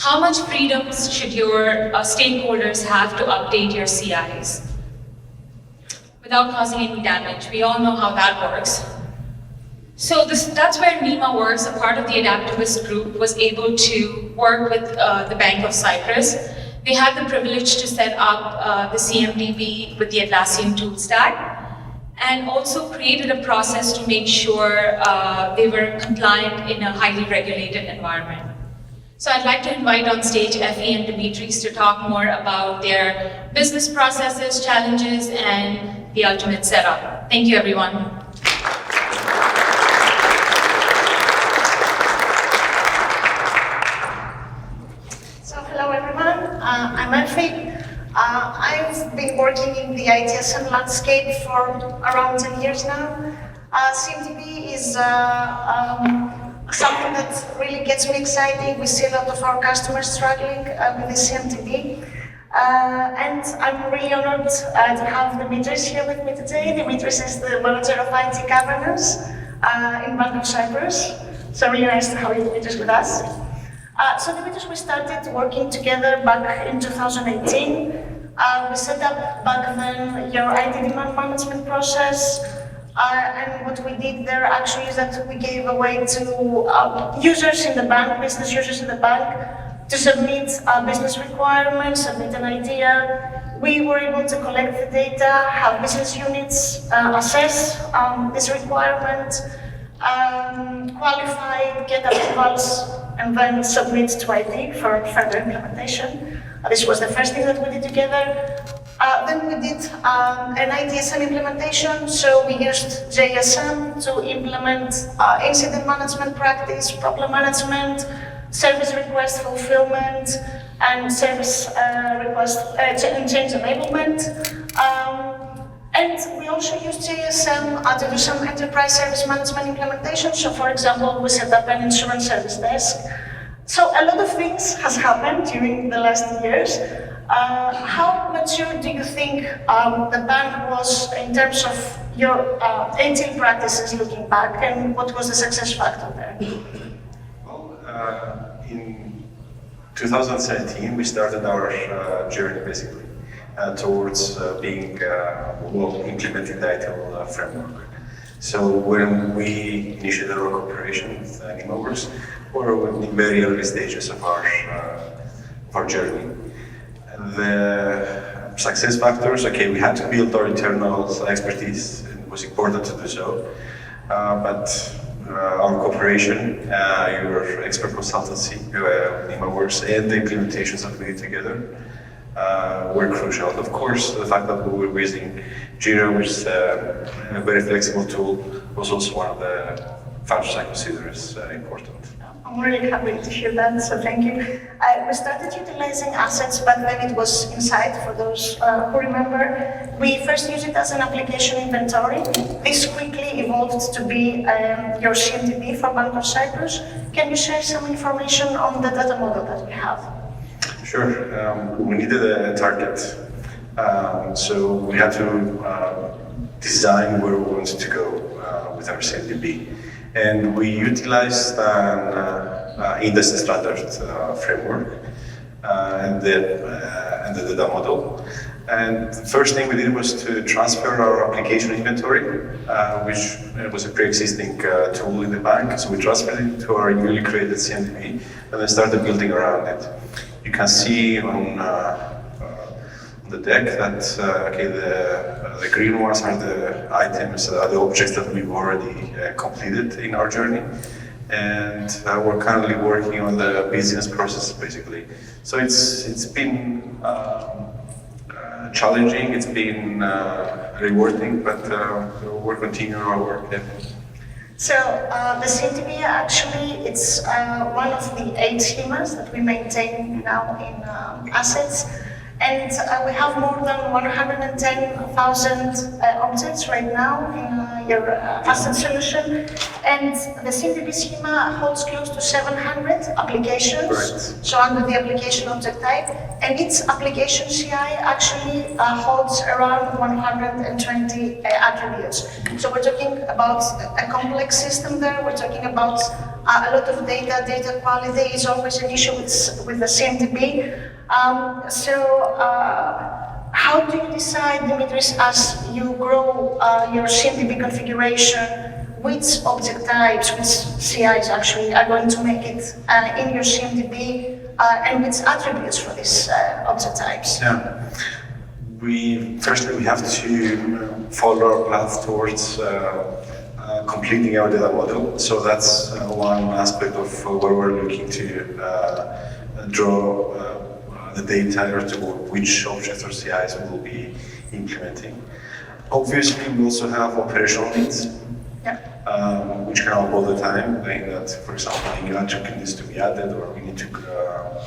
How much freedoms should your stakeholders have to update your CIs without causing any damage? We all know how that works. So that's where Nimaworks, a part of the Adaptavist Group, was able to work with the Bank of Cyprus. They had the privilege to set up the CMDB with the Atlassian tool stack, and also created a process to make sure they were compliant in a highly regulated environment. So I'd like to invite on stage Effie and Dimitris to talk more about their business processes, challenges, and the ultimate setup. Thank you, everyone. So hello, everyone. I'm Effie. I've been working in the ITSM landscape for around 10 years now. CMDB is something that really gets me excited. We see a lot of our customers struggling with the CMDB. And I'm really honored to have Dimitris here with me today. Dimitris is the manager of IT governance in Bank of Cyprus. So really nice to have you, Dimitris, with us. So Dimitris, we started working together back in 2018. We set up back then your IT demand management process. And what we did there actually is that we gave a way to users in the bank, business users in the bank, to submit business requirements, submit an idea. We were able to collect the data, have business units assess this requirement, qualify, get approvals, and then submit to IT for further implementation. This was the first thing that we did together. Then we did an ITSM implementation, so we used JSM to implement incident management practice, problem management, service request fulfillment, and service request and change enablement. And we also used JSM to do some enterprise service management implementation. So for example, we set up an insurance service desk. So a lot of things has happened during the last years. How mature do you think the bank was in terms of your 18 practices looking back, and what was the success factor there? Well, in 2017, we started our journey basically towards being implementing the ITIL framework. So when we initiated our cooperation with Nimaworks, we were in the very early stages of our journey. The success factors, okay, we had to build our internal expertise. It was important to do so, but our cooperation, your expert consultancy, Nimaworks, and the implementations that we did together were crucial. Of course, the fact that we were using Jira, which is a very flexible tool, was also one of the factors I consider as important. I'm really happy to hear that, so thank you. We started utilizing assets, but then it was Insight, for those who remember. We first used it as an application inventory. This quickly evolved to be your CMDB for Bank of Cyprus. Can you share some information on the data model that we have? Sure. We needed a target. So we had to design where we wanted to go with our CMDB. And we utilized an industry standard framework and the data model. And the first thing we did was to transfer our application inventory, which was a pre-existing tool in the bank. So we transferred it to our newly created CMDB and then started building around it. You can see on the deck that okay, the green ones are the items, the objects that we've already completed in our journey, and we're currently working on the business process basically. So it's been challenging, it's been rewarding, but we're continuing our work there. So the CMDB actually, it's one of the 8 schemas that we maintain now in assets. And we have more than 110,000 objects right now in your asset solution. And the CMDB schema holds close to 700 applications. Right. So under the application object type, and its application CI actually holds around 120 attributes. So we're talking about a complex system there. We're talking about a lot of data. Data quality is always an issue with the CMDB. How do you decide, Dimitris, as you grow your CMDB configuration, which object types, which CIs actually are going to make it in your CMDB, and which attributes for these object types? Yeah. Firstly, we have to follow our path towards completing our data model. So that's one aspect of where we're looking to draw the data or to which objects or CIs we will be implementing. Obviously, we also have operational needs, which come up all the time, saying that, for example, a new attribute needs to be added or we need to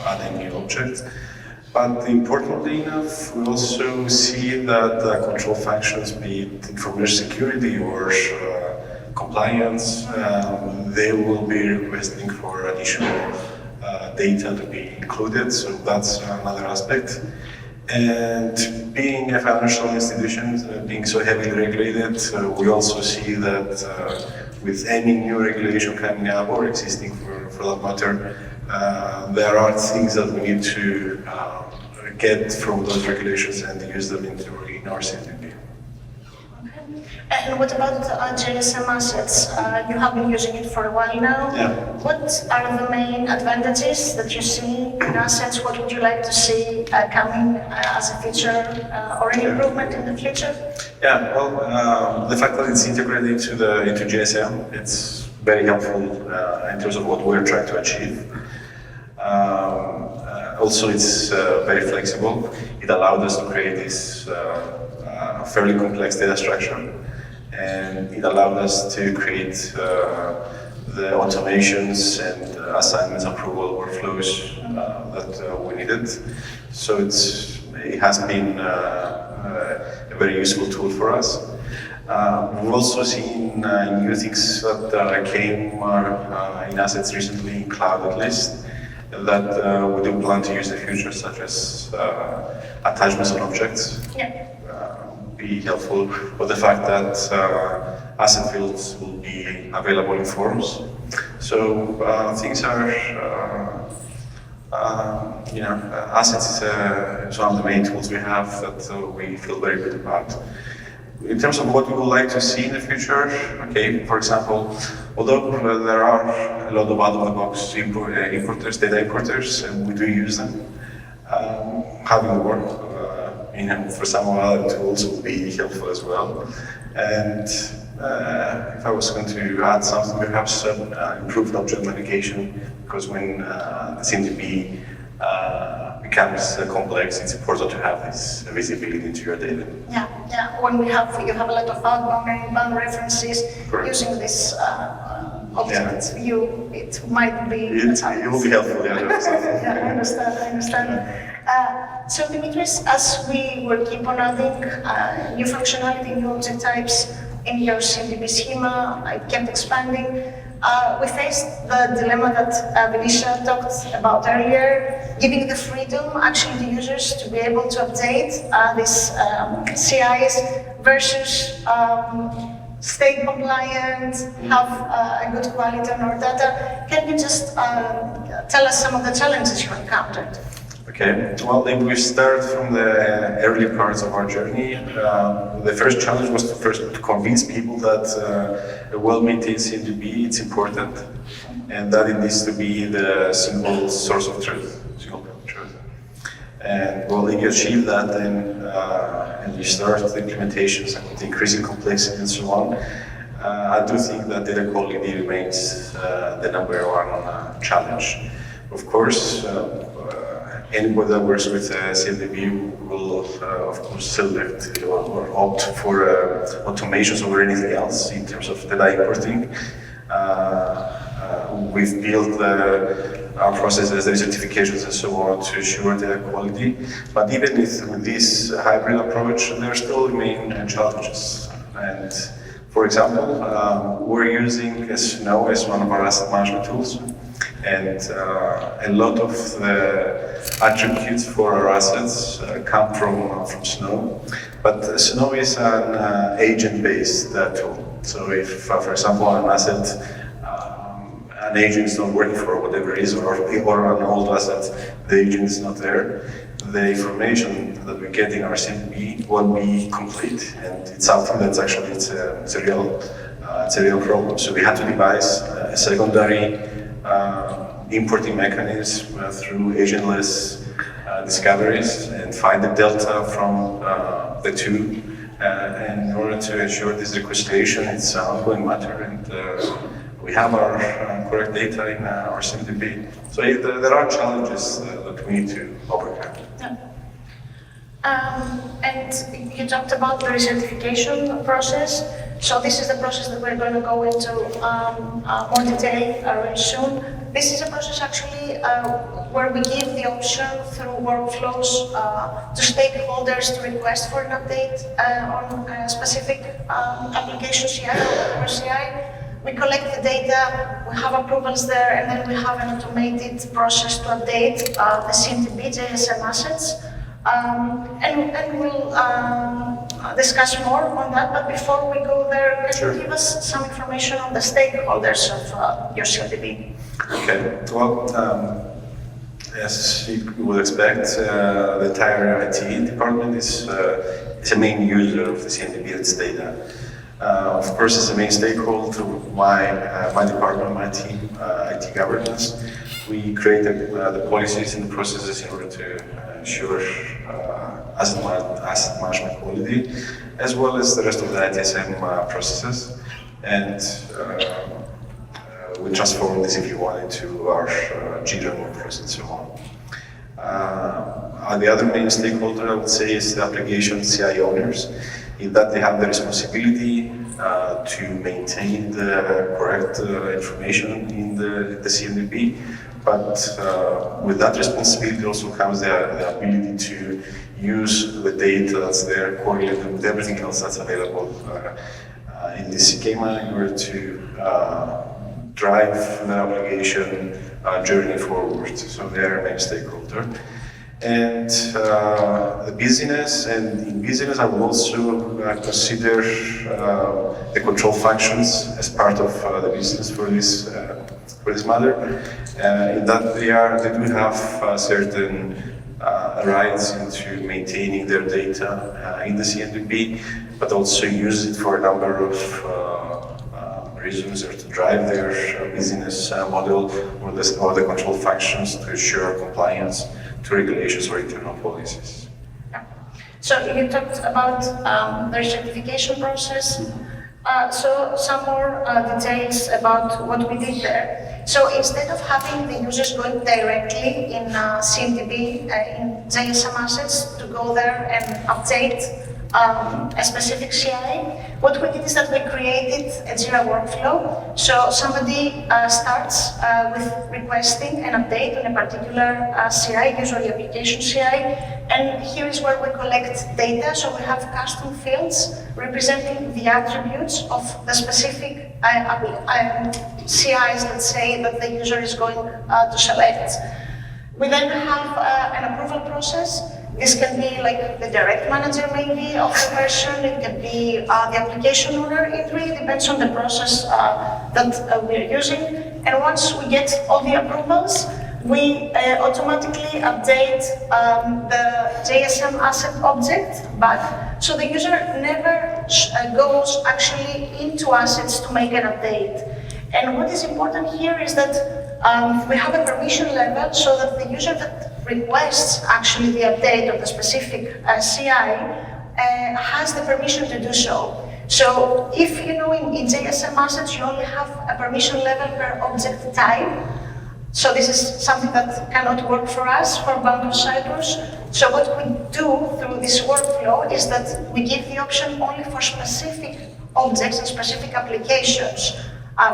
add a new object. But importantly enough, we also see that control functions, be it information security or compliance, they will be requesting for additional data to be included, so that's another aspect. And being a financial institution, being so heavily regulated, we also see that with any new regulation coming up or existing for that matter, there are things that we need to get from those regulations and use them in our CMDB. And what about GSM assets? You have been using it for a while now. Yeah. What are the main advantages that you see in assets? What would you like to see coming as a feature or an improvement in the future? Yeah, well, the fact that it's integrated into GSM, it's very helpful in terms of what we're trying to achieve. Also, it's very flexible. It allowed us to create this fairly complex data structure, and it allowed us to create the automations and assignments approval workflows that we needed. So it has been a very useful tool for us. We've also seen new things that came in assets recently, in cloud at least, that we do plan to use in the future, such as attachments on objects. Yeah. Be helpful, but the fact that asset fields will be available in forms. So things are, assets is one of the main tools we have that we feel very good about. In terms of what we would like to see in the future, okay, for example, although there are a lot of out-of-the-box importers, data importers, and we do use them, having work for some of our tools will be helpful as well. And if I was going to add something, perhaps improved object navigation, because when the CMDB becomes complex, it's important to have this visibility into your data. Yeah. When you have a lot of outbound and inbound references. Correct. Using this object view, it might be. It will be helpful. Yeah, I understand. So Dimitris, as we will keep on adding new functionality, new object types in your CMDB schema, I kept expanding. We faced the dilemma that Venetia talked about earlier, giving the freedom actually to users to be able to update these CIs versus stay compliant, have a good quality on our data. Can you just tell us some of the challenges you encountered? Okay, well, if we start from the early parts of our journey, the first challenge was to convince people that a well-maintained CMDB is important, and that it needs to be the single source of truth, And well, if you achieve that, then and you start the implementations with increasing complexity and so on, I do think that data quality remains the number one challenge. Of course, anybody that works with CMDB will, of course, select or opt for automations over anything else in terms of data importing. we've built our processes, the certifications and so on to ensure data quality. But even with this hybrid approach, there still remain challenges. And for example, we're using Snow as one of our asset management tools. And a lot of the attributes for our assets come from Snow. But Snow is an agent-based tool. So if, for example, an asset, an agent is not working for whatever reason, or an old asset, the agent is not there, the information that we get in our CMDB won't be complete. And it's something that's actually, it's a real problem. So we had to devise a secondary importing mechanism through agentless discoveries and find the delta from the two in order to ensure this reconciliation. It's an ongoing matter, and we have our correct data in our CMDB. So there are challenges that we need to overcome. And you talked about the recertification process. So this is the process that we're going to go into more detail very soon. This is a process actually where we give the option through workflows to stakeholders to request for an update on a specific application CI or CI. We collect the data, we have approvals there, and then we have an automated process to update the CMDB JSM assets. And we'll discuss more on that, but before we go there, can you give us some information on the stakeholders of your CMDB? Okay, well, as you would expect, the entire IT department is a main user of the CMDB and its data. Of course, as a main stakeholder, my department, my team, IT governance, we create the policies and the processes in order to ensure asset management quality, as well as the rest of the ITSM processes. And we transform this, if you want, into our Jira workflows and so on. The other main stakeholder, I would say, is the application CI owners, in that they have the responsibility to maintain the correct information in the CMDB. But with that responsibility also comes the ability to use the data that's there, correlate them with everything else that's available in the schema in order to drive the application journey forward. So they are a main stakeholder. And the business, and in business I will also consider the control functions as part of the business for this matter, in that they do have certain rights into maintaining their data in the CMDB, but also use it for a number of reasons, or to drive their business model or the control functions to ensure compliance to regulations or internal policies. So you talked about the certification process. So some more details about what we did there. So instead of having the users going directly in CMDB, in JSM assets, to go there and update a specific CI, what we did is that we created a Jira workflow. So somebody starts with requesting an update on a particular CI, usually application CI, and here is where we collect data. So we have custom fields representing the attributes of the specific CIs, let's say, that the user is going to select. We then have an approval process. This can be like the direct manager maybe of the person, it can be the application owner. It really depends on the process that we're using. And once we get all the approvals, we automatically update the JSM asset object back. So the user never goes actually into assets to make an update. And what is important here is that we have a permission level so that the user that requests actually the update of the specific CI has the permission to do so. So if you know in JSM assets you only have a permission level per object type, so this is something that cannot work for us, for Bank of Cyprus. So what we do through this workflow is that we give the option only for specific objects and specific applications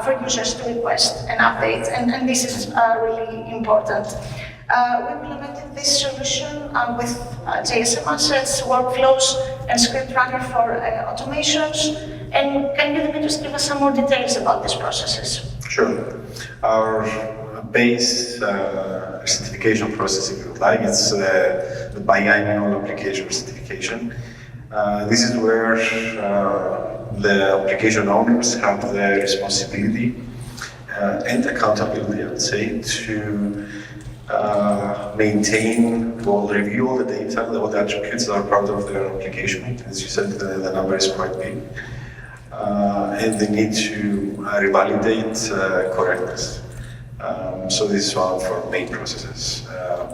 for users to request an update, and this is really important. We implemented this solution with JSM assets, workflows, and script runner for automations. And can you, Dimitris, give us some more details about these processes? Sure. Our base certification process, if you would like, it's the biannual application certification. This is where the application owners have the responsibility and accountability, I would say, to maintain, review all the data, all the attributes that are part of their application. As you said, the number is quite big. And they need to revalidate correctness. So this is one of our main processes.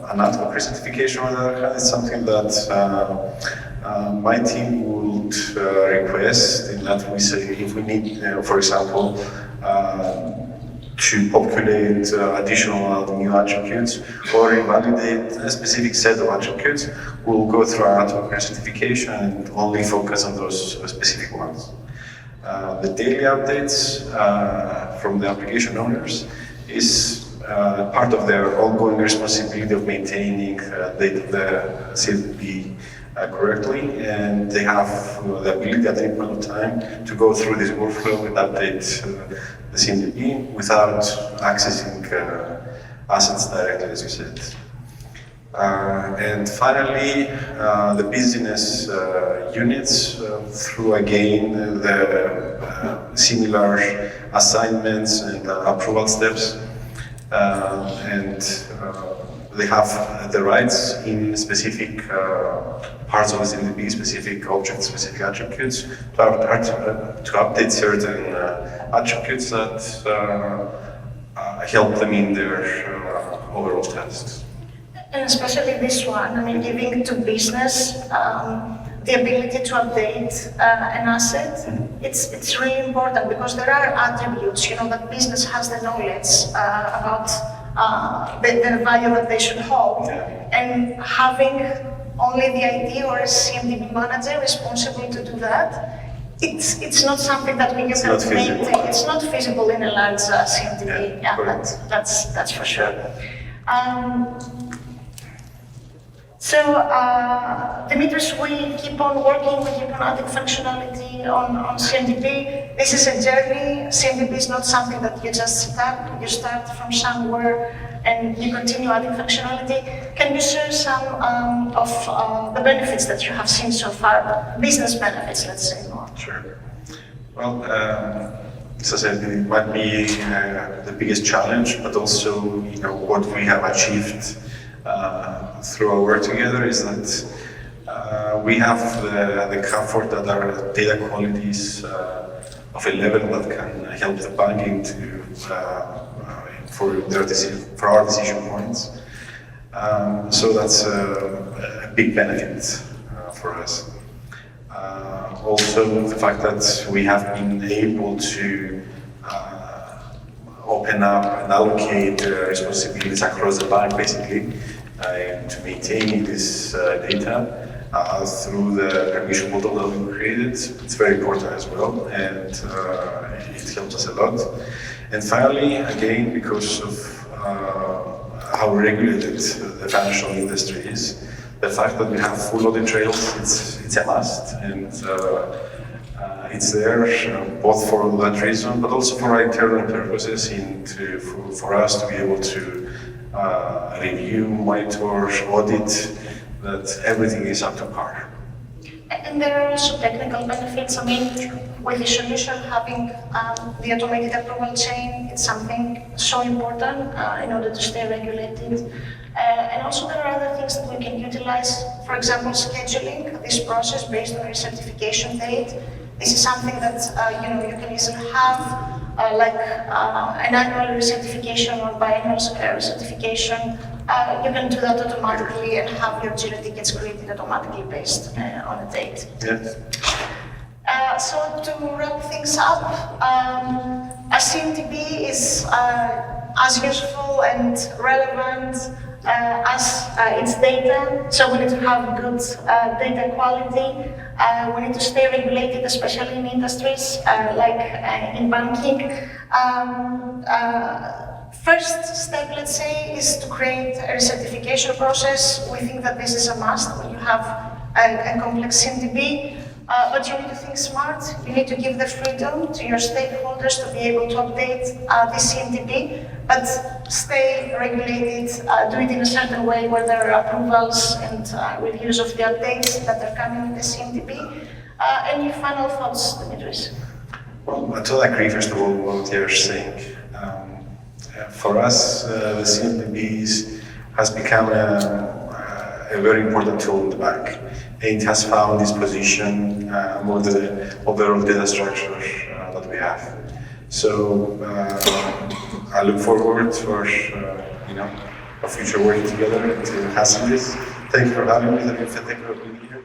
Anatomy certification, on the other hand, is something that my team would request, in that we say if we need, for example, to populate additional new attributes or invalidate a specific set of attributes, we'll go through our anatomy certification and only focus on those specific ones. The daily updates from the application owners is part of their ongoing responsibility of maintaining the CLP correctly, and they have the ability at any point of time to go through this workflow and update the CMDB without accessing assets directly, as you said. And finally, the business units, through again the similar assignments and approval steps, and they have the rights in specific parts of the CMDB, specific objects, specific attributes, to update certain attributes that help them in their overall tasks. And especially this one, I mean, giving to business the ability to update an asset, it's really important, because there are attributes, that business has the knowledge about the value that they should hold, and having only the IT or a CMDB manager responsible to do that, it's not something that we can maintain. It's not feasible in a large CMDB. That's for sure. So, Dimitris, we keep on working, we keep on adding functionality on CMDB. This is a journey. CMDB is not something that you just start. You start from somewhere and you continue adding functionality. Can you share some of the benefits that you have seen so far, business benefits, let's say more? Sure. Well, as I said, it might be the biggest challenge, but also, what we have achieved through our work together is that we have the comfort that our data quality is of a level that can help the banking to for our decision points. So that's a big benefit for us. Also, the fact that we have been able to open up and allocate responsibilities across the bank, basically, to maintaining this data through the permission model that we created. It's very important as well, and it helps us a lot. And finally, again, because of how regulated the financial industry is, the fact that we have full audit trails, it's a must, and it's there both for that reason, but also for our internal purposes, for us to be able to review, monitor, audit that everything is up to par. And there are also technical benefits. I mean, with the solution having the automated approval chain, it's something so important in order to stay regulated. And also there are other things that we can utilize. For example, scheduling this process based on your certification date. This is something that you can easily have, like an annual recertification or biannual recertification. You can do that automatically and have your Jira tickets created automatically based on a date. Yes. So to wrap things up, a CMDB is as useful and relevant as its data, so we need to have good data quality. We need to stay regulated, especially in industries like in banking. First step, let's say, is to create a recertification process. We think that this is a must when you have a complex CMDB. But you need to think smart. You need to give the freedom to your stakeholders to be able to update the CMDB, but stay regulated, do it in a certain way where there are approvals and reviews of the updates that are coming in the CMDB. Any final thoughts, Dimitris? Well, I totally agree, first of all, what you're saying. For us, the CMDB has become a very important tool in the bank. It has found its position among the overall data structure that we have. So I look forward for our future working together and enhancing this. Thank you for having me. Thank you for being here.